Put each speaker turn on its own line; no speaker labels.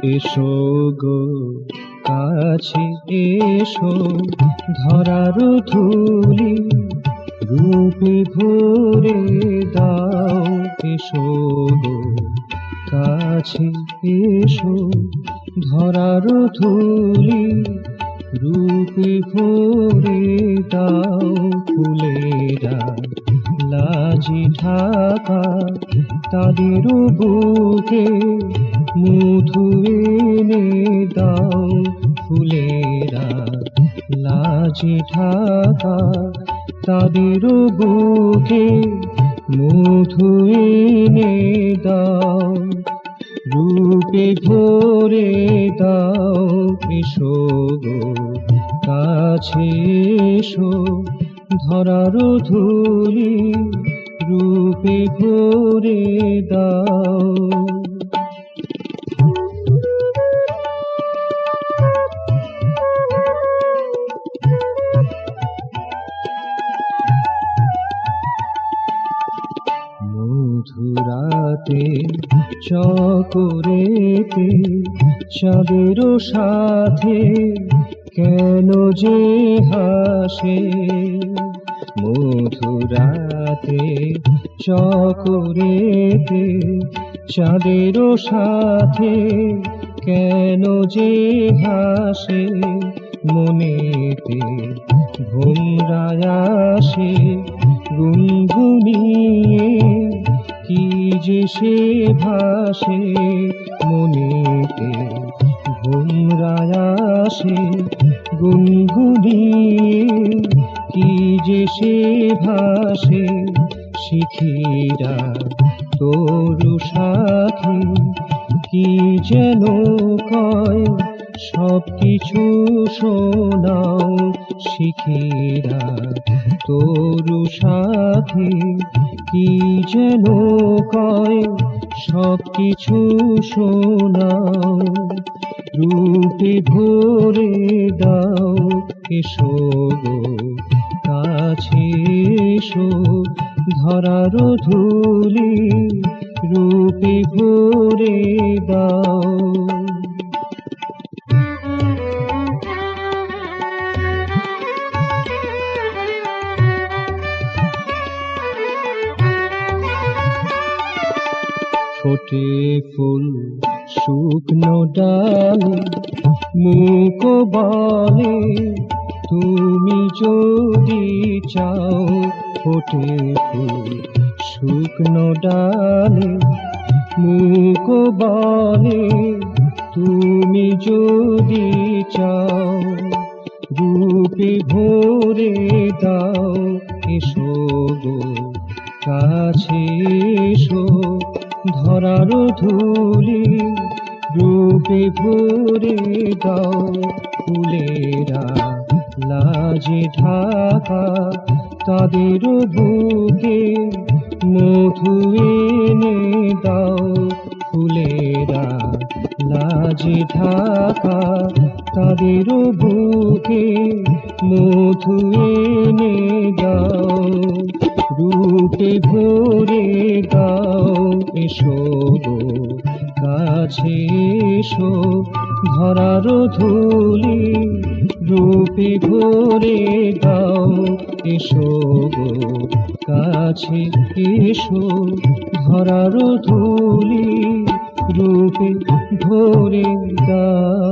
এসো গো কাছে এসো, ধরার ধুলি রূপে ভরে দাও। এসো গো কাছে এসো, ধরার ধুলি রূপে ভরে দাও। ফুলেরা লাজি ঢাকা তাদের বুকে মধু এনে দাও। ফুলেরা লাজি ঢাকা তাদের বুকে মধু এনে দাও। রূপে ভরে দাও। এসো গো কাছে এসো, ধরার ধুলি রূপে ভরে দাও। মধুরাতে চকোরেতে চাঁদের সাথে কেন যে হাসে। মধুরাতে চকোরেতে চাঁদের সাথে কেন যে হাসে। মনেতে ভোমরায় আসে গুনগুনিয়ে, কি যে সে ভাসে। মনেতে ভোমরায় আসে গুনগুনিয়ে, কি যে সে ভাসে। শিখিরা তরু সাথী কি যেন কয়, সব কিছু শোনাও। শিখিরা তরু সাথী কি যেন কয়, সব কিছু শোনাও। রূপে ভরে দাও। এসো গো কাছে এসো, ধরার ধুলি রূপে ভরে দাও। ফোটে ফুল শুকনো ডালে, মুখ বলে তুমি যদি চাও। ফোটে ফুল শুকনো ডালে, মুখ বলে তুমি যদি চাও। রূপে ভরে দাও। এসো গো কাছে এসো, ধরার ধুলি রূপে ভরে দাও। ফুলেরা লাজে ঢাকা তাদের বুকে মধু এনে দাও। ফুলেরা লাজে ঢাকা তাদের বুকে মধু এনে দাও। রূপে ভরে দাও। এসো গো কাছে এসো, ধরার ধুলি রূপে ভরে দাও। এসো গো কাছে এসো, ধরার ধুলি রূপে ভরে দাও।